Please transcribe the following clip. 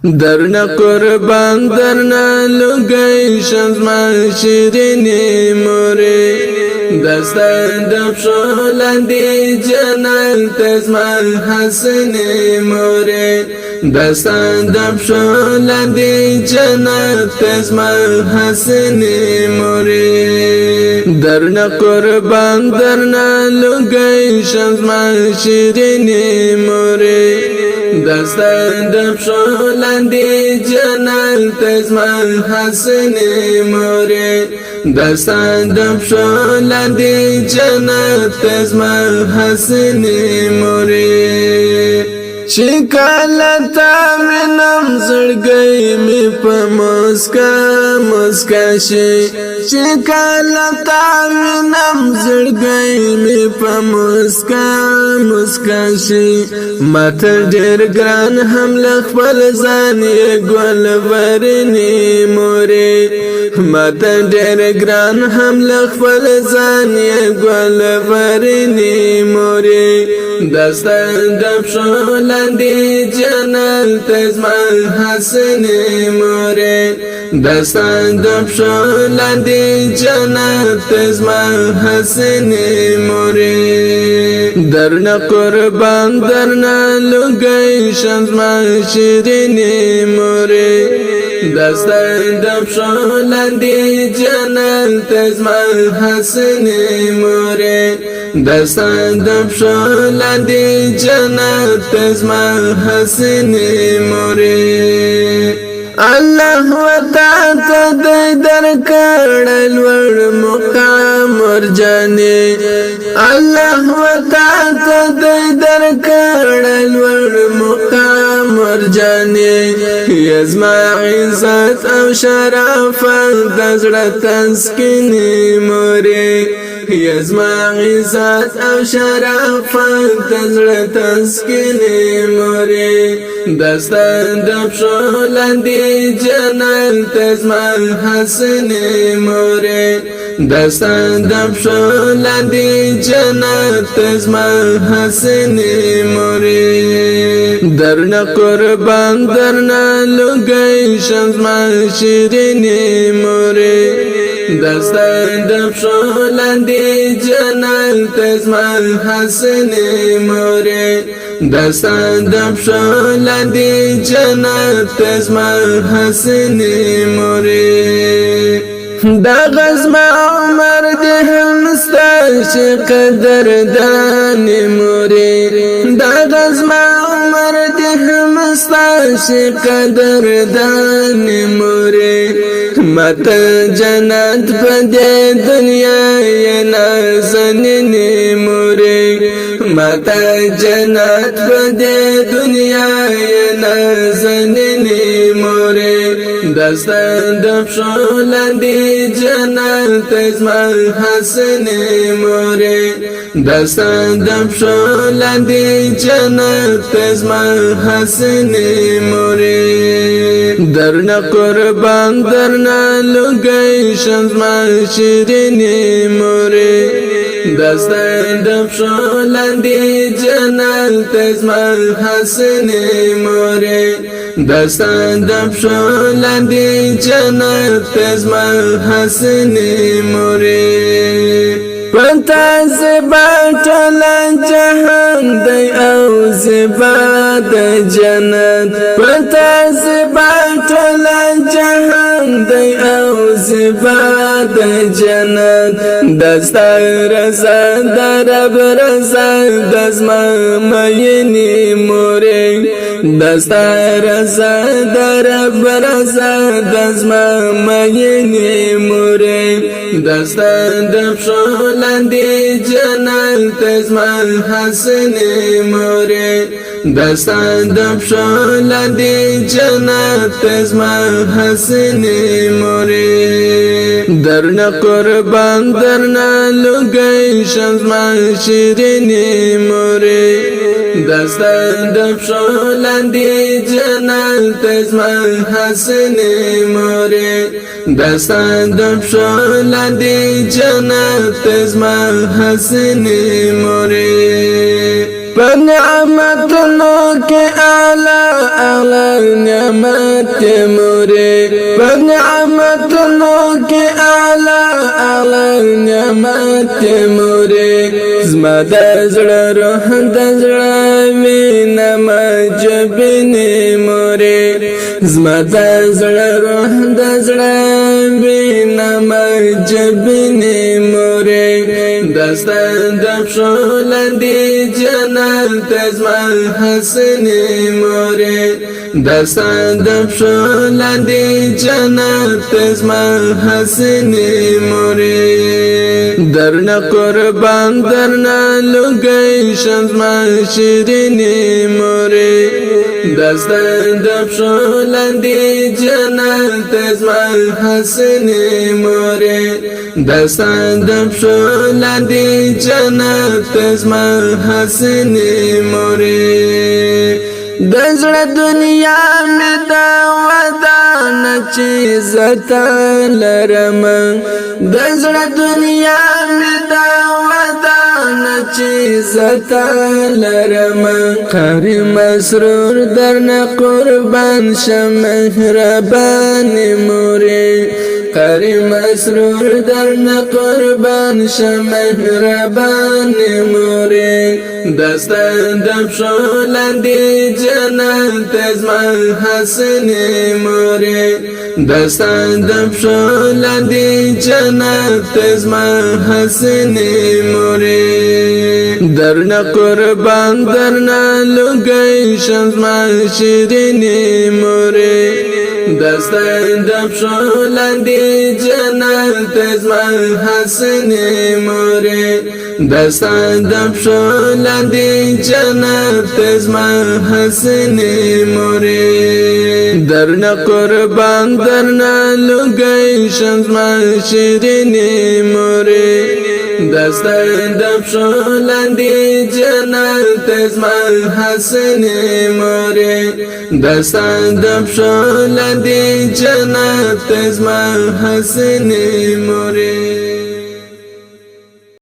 درنا قربان درنا لگئی شمزما شیرینی موری دستا دبشو لندی جنال تزما حسنی موری دستا دبشو لندی جنال تزما حسنی موری درنا قربان درنا لگئی شمزما شیرینی موری دستا دبشو لندی جنال تزما حسنی موری دستا دبشو لندی جنال تزما حسنی موری شکالتا منم زړګي می په مسکا شي شکالتا منم زړګي می په مسکا شي ماته ډېر ګران هم خپل ځان یې ګل ورني موري ماته ډېر ګران هم خپل ځان یې ګل ورني موري دستا دبشو لندی جنال تزما حسنی موری دستا دبشو لندی جنال تزما حسنی موری درنا قربان درنا لگئی شمزما شیرینی موری دستا دبشو لندی جنال تزما حسنی موری دستا دبشو لندی جنال تزما حسنی موری الله وتعالى در کړل ور مقام ورجاني الله وتعالى در کړل ور مقام ورجاني یزما عزت او شرافت دزړه تسکینی موري یزما عزت او شرافت دزړه تسکینی موري دستا دبشو لندی جنال تزما حسنی موری دستا دبشو لندی جنال تزما حسنی موری درنا قربان درنا لگئی شمزما شیرینی موری دستا دبشو لندی جنال تزما حسنی موری دستا دبشو لندی جنال تزما حسنی موری دا غزما عمر دی همستا شی قدردانی موری دا غزما عمر دی همستا شی قدردانی موری متا جنت پدی دنیا ی نازنینی موری متا جنت پدی دنیا ی نازنینی موری دستا دبشو لندی جنال تزما حسنی موری دستا دبشو لندی جنال تزما حسنی موری درنا قربان درنا لگئی شمزما شیرینی موری دستا دبشو لندی جنال تزما حسنی موری دستا دبشو لندی جنال تزما حسنی موری پتا زبا ټولا جهان دی او زبا د جنت پتا زبا ټولا جهان دی او زبا د جنت دستا رضا د رب رضا دزما مینی موری دستا رضا د رب رضا دزما مینی موری دستا دبشو لندی جنال تزما حسنی موری دستا دبشو لندی جنال تزما حسنی موری درنا قربان درنا لگئی شمزما شیرینی موری دستا دبشو لندی جنال تزما حسنی موری دستا دبشو لندی جنال تزما حسنی موری پنعمتنو کی اعلی نعمت موری پنعمتنو کی اعلی نعمت موری زما د زړه روح د زړه وینم جبینې موری زما د زړه روح د زړه وینم جبینې موری دستا د پښو لاندې جنت زما حسنې موری دستا د پښو لاندې جنت زما حسنې موری درنا قربان درنا لګی شم زما شیرینې موری دستا د پښو لاندې جنت زما حسنې موری دستا د پښو لاندې جنت زما حسنې موری د زړه دنیا مې دا ودان چې زتا لرم د زړه دنیا مې دا ودان چې زتا لرم قاری مسرور درنه قربان شم مهربان موری قاری مسرور درنه قربان شم مهربان موری دستا د پښو لاندې جنت زما حسنې موری دستا د پښو لاندې جنت زما حسنې موری درنه قربان درنه لګی شم زما شیرینې موری دستا د پښو لاندې جنت زما حسنې موری دستا د پښو لاندې جنت زما حسنې موری درنه قربان درنه لګی شم زما شیرینې موری دستا د پښو لاندې جنت زما حسنې موری دستا د پښو لاندې جنت زما حسنې موری